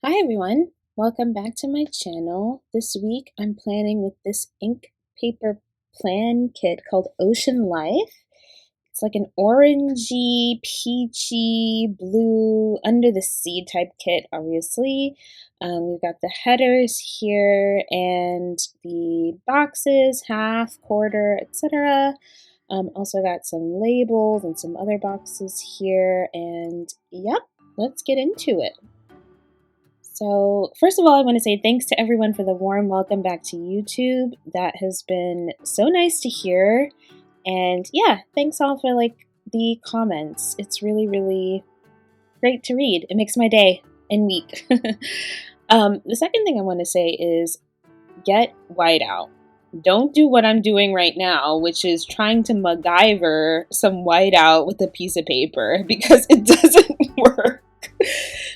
Hi everyone, welcome back to my channel. This week I'm planning with this ink paper plan kit called Ocean Life. It's like an orangey, peachy, blue, under the sea type kit, obviously. We've got the headers here and the boxes, half, quarter, etc. Also got some labels and some other boxes here, and yep, let's get into it. So, first of all, I want to say thanks to everyone for the warm welcome back to YouTube. That has been so nice to hear. And yeah, thanks all for the comments. It's really, really great to read. It makes my day and week. The second thing I want to say is get whiteout. Don't do what I'm doing right now, which is trying to MacGyver some whiteout with a piece of paper because it doesn't work.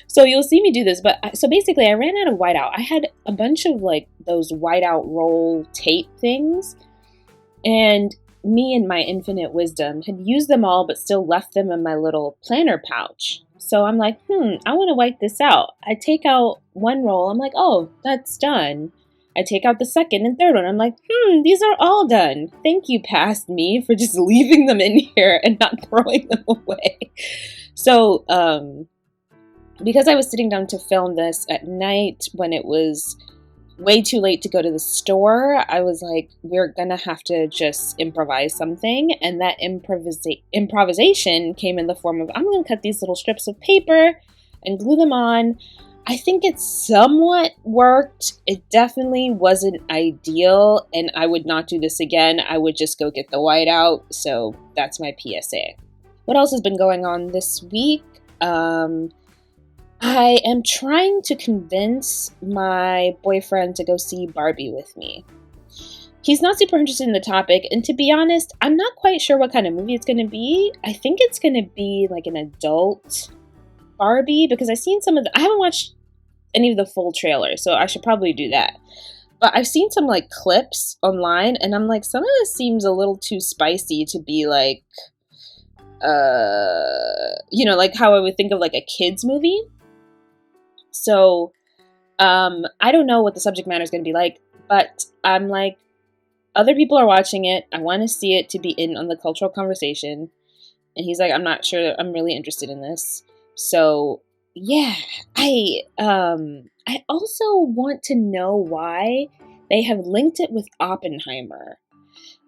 So you'll see me do this, but so basically I ran out of whiteout. I had a bunch of those whiteout roll tape things, and me in my infinite wisdom had used them all but still left them in my little planner pouch. So I'm like, I want to white this out. I take out one roll, I'm like, oh, that's done. I take out the second and third one. I'm like, these are all done. Thank you, past me, for just leaving them in here and not throwing them away. So, because I was sitting down to film this at night when it was way too late to go to the store, I was like, we're gonna have to just improvise something. And that improvisation came in the form of, I'm gonna cut these little strips of paper and glue them on. I think it somewhat worked. It definitely wasn't ideal, and I would not do this again. I would just go get the whiteout. So that's my PSA. What else has been going on this week? I am trying to convince my boyfriend to go see Barbie with me. He's not super interested in the topic, and to be honest, I'm not quite sure what kind of movie it's going to be. I think it's going to be like an adult Barbie, because I've seen I haven't watched any of the full trailers, so I should probably do that. But I've seen some clips online, and I'm like, some of this seems a little too spicy to be like how I would think of a kids movie. So, I don't know what the subject matter is going to be like, but I'm like, other people are watching it. I want to see it to be in on the cultural conversation. And he's like, I'm not sure I'm really interested in this. So, yeah, I also want to know why they have linked it with Oppenheimer.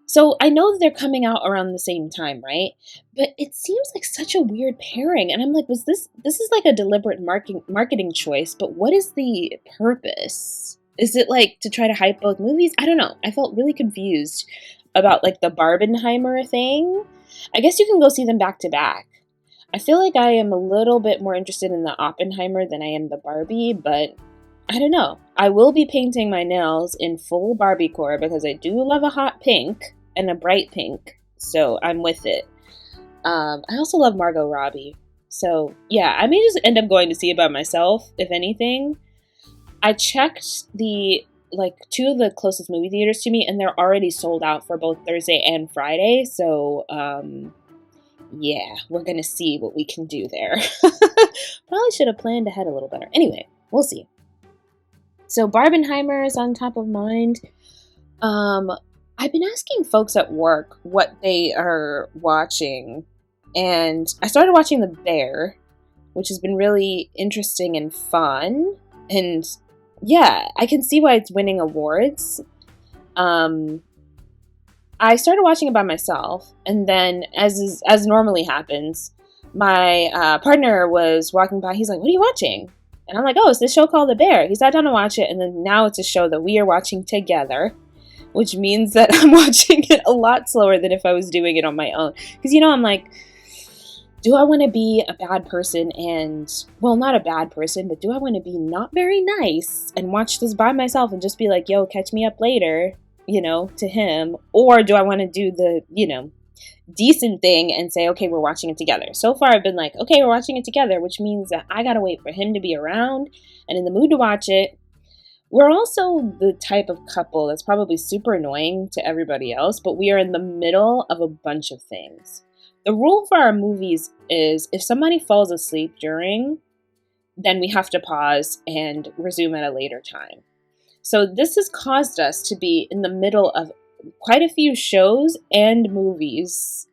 So I know that they're coming out around the same time, right? But it seems like such a weird pairing. And I'm like, this is like a deliberate marketing choice, but what is the purpose? Is it to try to hype both movies? I don't know. I felt really confused about the Barbenheimer thing. I guess you can go see them back to back. I feel like I am a little bit more interested in the Oppenheimer than I am the Barbie, but I don't know. I will be painting my nails in full Barbiecore because I do love a hot pink and a bright pink, so I'm with it. I also love Margot Robbie, so yeah, I may just end up going to see it by myself, if anything. I checked the two of the closest movie theaters to me, and they're already sold out for both Thursday and Friday, so yeah, we're gonna see what we can do there. Probably should have planned ahead a little better. Anyway, we'll see. So Barbenheimer is on top of mind. I've been asking folks at work what they are watching, and I started watching The Bear, which has been really interesting and fun. And yeah, I can see why it's winning awards. I started watching it by myself, and then as normally happens, my partner was walking by. He's like, "What are you watching?" And I'm like, "Oh, it's this show called The Bear." He sat down to watch it, and then now it's a show that we are watching together, which means that I'm watching it a lot slower than if I was doing it on my own. Because, I'm like, do I want to be a bad person and, well, not a bad person, but do I want to be not very nice and watch this by myself and just be like, yo, catch me up later, to him? Or do I want to do the, decent thing and say, okay, we're watching it together? So far, I've been like, okay, we're watching it together, which means that I got to wait for him to be around and in the mood to watch it. We're also the type of couple that's probably super annoying to everybody else, but we are in the middle of a bunch of things. The rule for our movies is if somebody falls asleep during, then we have to pause and resume at a later time. So this has caused us to be in the middle of quite a few shows and movies.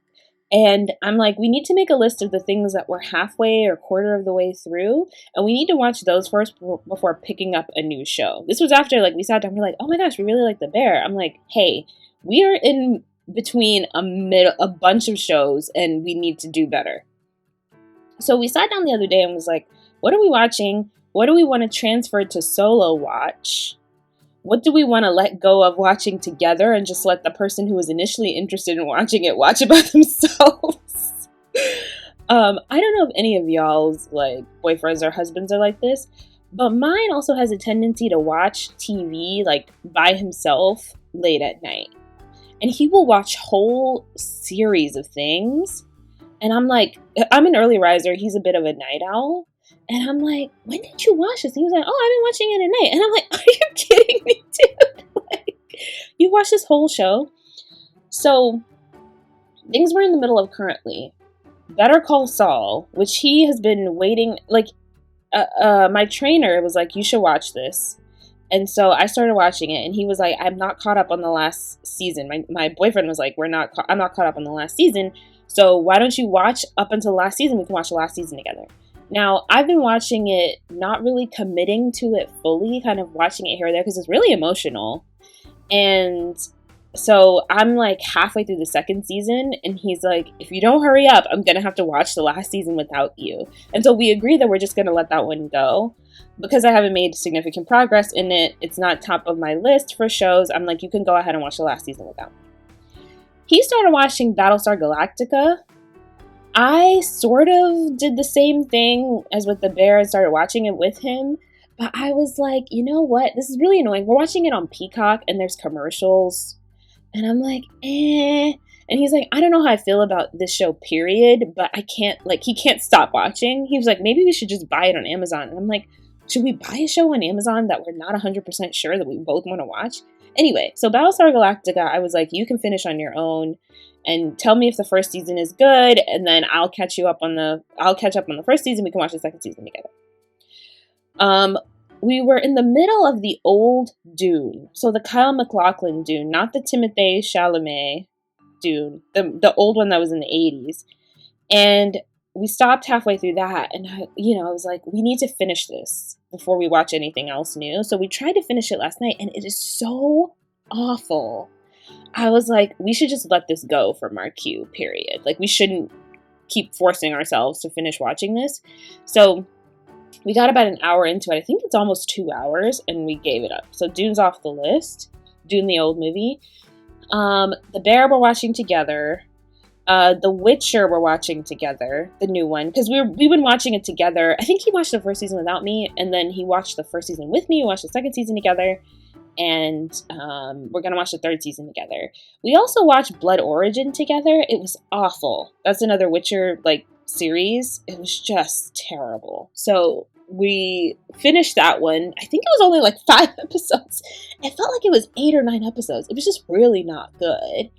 And I'm like, we need to make a list of the things that we're halfway or quarter of the way through, and we need to watch those first before picking up a new show. This was after, like, we sat down, we're like, oh my gosh, we really like The Bear. I'm like, hey, we are in between a bunch of shows, and we need to do better. So we sat down the other day and was like, what are we watching? What do we want to transfer to solo watch? What do we want to let go of watching together and just let the person who was initially interested in watching it watch it by themselves? I don't know if any of y'all's like boyfriends or husbands are like this, but mine also has a tendency to watch TV like by himself late at night. And he will watch whole series of things. And I'm like, I'm an early riser. He's a bit of a night owl. And I'm like, when did you watch this? And he was like, oh, I've been watching it at night. And I'm like, are you kidding me, dude? Like, you watched this whole show? So, things we're in the middle of currently. Better Call Saul, which he has been waiting, like, my trainer was like, you should watch this. And so I started watching it, and he was like, I'm not caught up on the last season. My boyfriend was like, I'm not caught up on the last season. So why don't you watch up until last season? We can watch the last season together. Now, I've been watching it, not really committing to it fully, kind of watching it here or there because it's really emotional. And so I'm like halfway through the second season, and he's like, if you don't hurry up, I'm going to have to watch the last season without you. And so we agree that we're just going to let that one go. Because I haven't made significant progress in it, it's not top of my list for shows. I'm like, you can go ahead and watch the last season without me. He started watching Battlestar Galactica. I sort of did the same thing as with The Bear and started watching it with him. But I was like, you know what? This is really annoying. We're watching it on Peacock and there's commercials. And I'm like, eh. And he's like, I don't know how I feel about this show, period. But I can't, like, he can't stop watching. He was like, maybe we should just buy it on Amazon. And I'm like, should we buy a show on Amazon that we're not 100% sure that we both want to watch? Anyway, so Battlestar Galactica, I was like, you can finish on your own and tell me if the first season is good, and then I'll catch up on the first season. We can watch the second season together. We were in the middle of the old Dune. So the Kyle MacLachlan Dune, not the Timothée Chalamet Dune, the old one that was in the 80s. And we stopped halfway through that, and I was like, we need to finish this before we watch anything else new. So we tried to finish it last night, and it is so awful. I was like, we should just let this go from our queue, period. Like, we shouldn't keep forcing ourselves to finish watching this. So we got about an hour into it. I think it's almost 2 hours, and we gave it up. So Dune's off the list. Dune, the old movie. The Bear we're watching together. The Witcher we're watching together, the new one, because we've been watching it together. I think he watched the first season without me, and then he watched the first season with me. We watched the second season together, and we're gonna watch the third season together. We also watched Blood Origin together. It was awful. That's another Witcher like series. It was just terrible. So we finished that one. I think it was only like 5 episodes. It felt like it was 8 or 9 episodes. It was just really not good.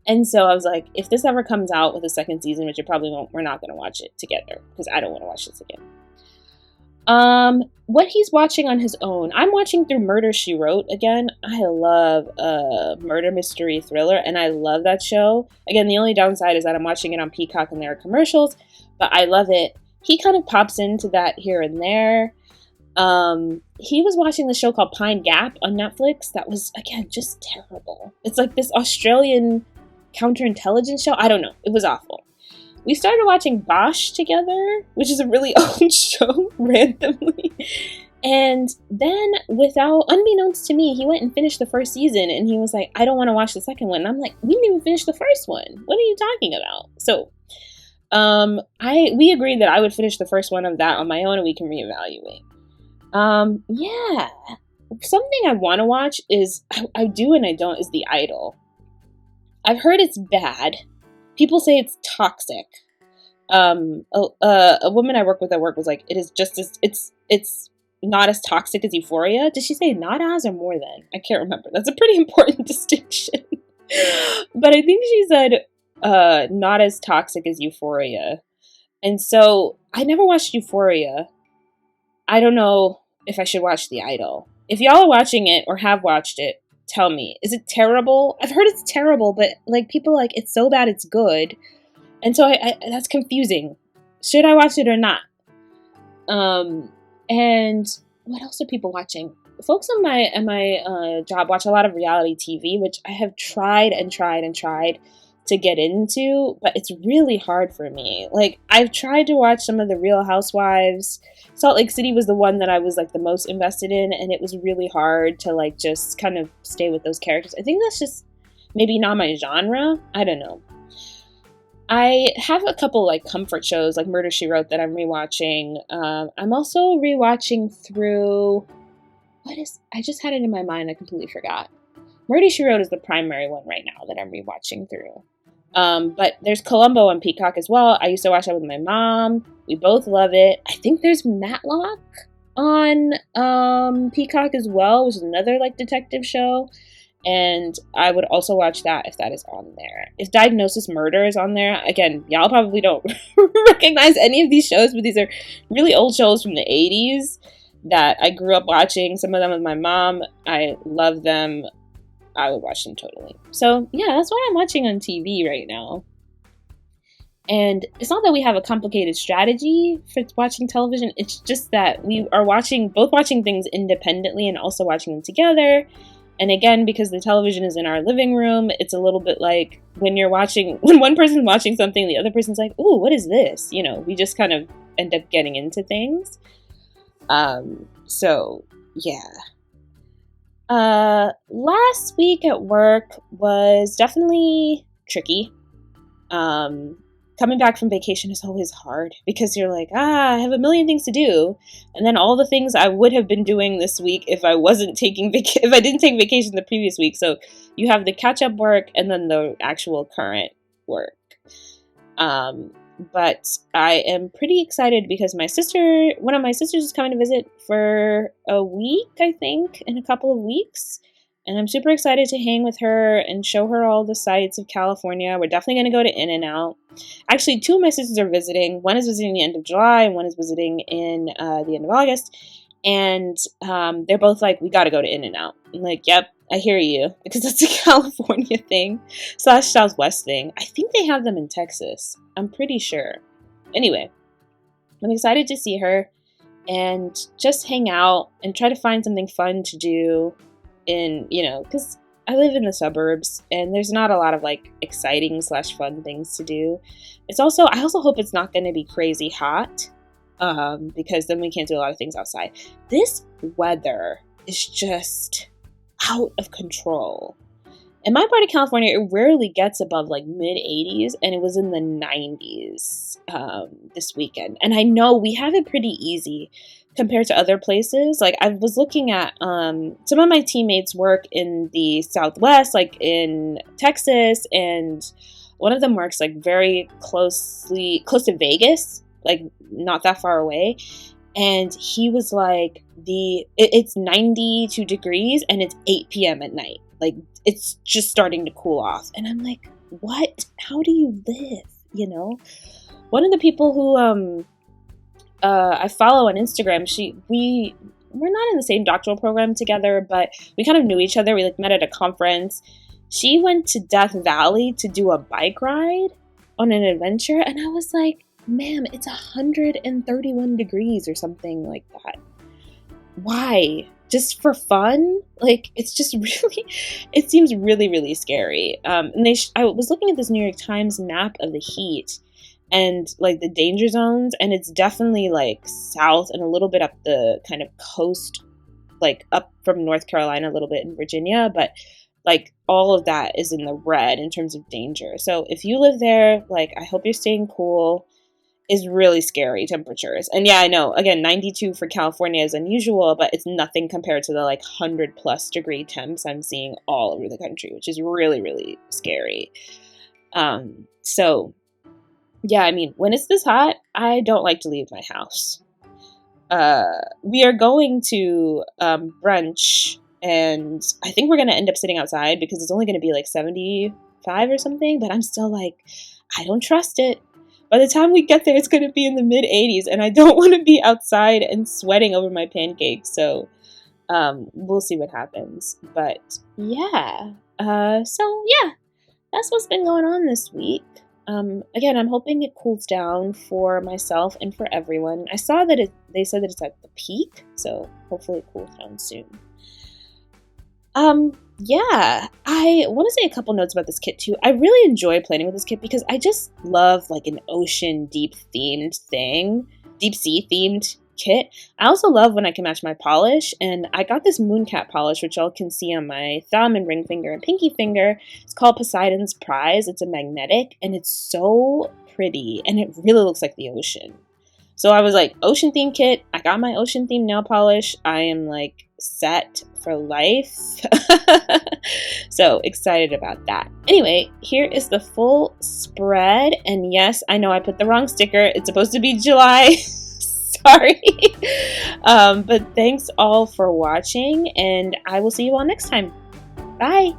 And so I was like, if this ever comes out with a second season, which it probably won't, we're not going to watch it together because I don't want to watch this again. What he's watching on his own, I'm watching through Murder, She Wrote again. I love a murder mystery thriller, and I love that show. Again, the only downside is that I'm watching it on Peacock and there are commercials, but I love it. He kind of pops into that here and there. He was watching the show called Pine Gap on Netflix. That was, again, just terrible. It's like this Australian counterintelligence show. I don't know. It was awful. We started watching Bosch together, which is a really old show, randomly. And then, unbeknownst to me, he went and finished the first season, and he was like, I don't want to watch the second one. And I'm like, we didn't even finish the first one. What are you talking about? So, we agreed that I would finish the first one of that on my own, and we can reevaluate. Yeah. Something I want to watch is, I do and I don't, is The Idol. I've heard it's bad. People say it's toxic. A woman I work with at work was like, it is just as, it's not as toxic as Euphoria. Did she say not as or more than? I can't remember. That's a pretty important distinction. But I think she said, not as toxic as Euphoria. And so I never watched Euphoria. I don't know if I should watch The Idol. If y'all are watching it or have watched it, tell me. Is it terrible? I've heard it's terrible, but like people like it's so bad it's good. And so I that's confusing. Should I watch it or not? And what else are people watching? Folks on my job watch a lot of reality TV, which I have tried to get into, but it's really hard for me. Like, I've tried to watch some of the Real Housewives. Salt Lake City was the one that I was like the most invested in, and it was really hard to like just kind of stay with those characters. I think that's just maybe not my genre. I don't know. I have a couple like comfort shows like Murder, She Wrote that I'm rewatching. I'm also rewatching through I just had it in my mind, I completely forgot. Murder, She Wrote is the primary one right now that I'm rewatching through. But there's Columbo on Peacock as well. I used to watch that with my mom. We both love it. I think there's Matlock on Peacock as well, which is another like detective show. And I would also watch that if that is on there. If Diagnosis Murder is on there, again, y'all probably don't recognize any of these shows, but these are really old shows from the 80s that I grew up watching. Some of them with my mom. I love them. I would watch them totally. So yeah, that's what I'm watching on TV right now. And it's not that we have a complicated strategy for watching television. It's just that we are both watching things independently and also watching them together. And again, because the television is in our living room, it's a little bit like when one person's watching something, the other person's like, ooh, what is this? You know, we just kind of end up getting into things. So yeah. Last week at work was definitely tricky. Coming back from vacation is always hard because you're like, I have a million things to do. And then all the things I would have been doing this week if I didn't take vacation the previous week. So you have the catch up work and then the actual current work. But I am pretty excited because one of my sisters is coming to visit for a week, I think, in a couple of weeks. And I'm super excited to hang with her and show her all the sights of California. We're definitely going to go to In-N-Out. Actually, two of my sisters are visiting. One is visiting the end of July and one is visiting in the end of August. And they're both like, we got to go to In-N-Out. I'm like, yep, I hear you. Because that's a California thing / Southwest thing. I think they have them in Texas. I'm pretty sure. Anyway, I'm excited to see her and just hang out and try to find something fun to do because I live in the suburbs and there's not a lot of like exciting / fun things to do. I also hope it's not going to be crazy hot because then we can't do a lot of things outside. This weather is just out of control. In my part of California, it rarely gets above like mid 80s, and it was in the 90s this weekend. And I know we have it pretty easy compared to other places. Like I was looking at some of my teammates work in the Southwest, like in Texas, and one of them works like very close to Vegas, like not that far away. And he was like, it's 92 degrees and it's 8 p.m. at night. Like it's just starting to cool off. And I'm like, what? How do you live? You know? One of the people who I follow on Instagram, we're not in the same doctoral program together, but we kind of knew each other. We like met at a conference. She went to Death Valley to do a bike ride on an adventure. And I was like, ma'am, it's 131 degrees or something like that. Why? Just for fun? Like, it's just really, it seems really, really scary. And I was looking at this New York Times map of the heat and like the danger zones, and it's definitely like south and a little bit up the kind of coast, like up from North Carolina a little bit in Virginia, but like all of that is in the red in terms of danger. So if you live there, like I hope you're staying cool. Is really scary temperatures. And yeah, I know, again, 92 for California is unusual, but it's nothing compared to the like 100+ degree temps I'm seeing all over the country, which is really, really scary. So yeah, I mean, when it's this hot, I don't like to leave my house. We are going to brunch, and I think we're going to end up sitting outside because it's only going to be like 75 or something, but I'm still like, I don't trust it. By the time we get there, it's going to be in the mid 80s, and I don't want to be outside and sweating over my pancakes. So we'll see what happens. But yeah, that's what's been going on this week. Again, I'm hoping it cools down for myself and for everyone. I saw that they said that it's at the peak, so hopefully it cools down soon. Yeah, I want to say a couple notes about this kit too. I really enjoy planning with this kit because I just love like an ocean deep themed thing, deep sea themed kit. I also love when I can match my polish, and I got this Mooncat polish, which y'all can see on my thumb and ring finger and pinky finger. It's called Poseidon's Prize. It's a magnetic, and it's so pretty, and it really looks like the ocean. So I was like, ocean theme kit. I got my ocean theme nail polish. I am like set for life. So excited about that. Anyway, here is the full spread. And yes, I know I put the wrong sticker. It's supposed to be July. Sorry. But thanks all for watching, and I will see you all next time. Bye.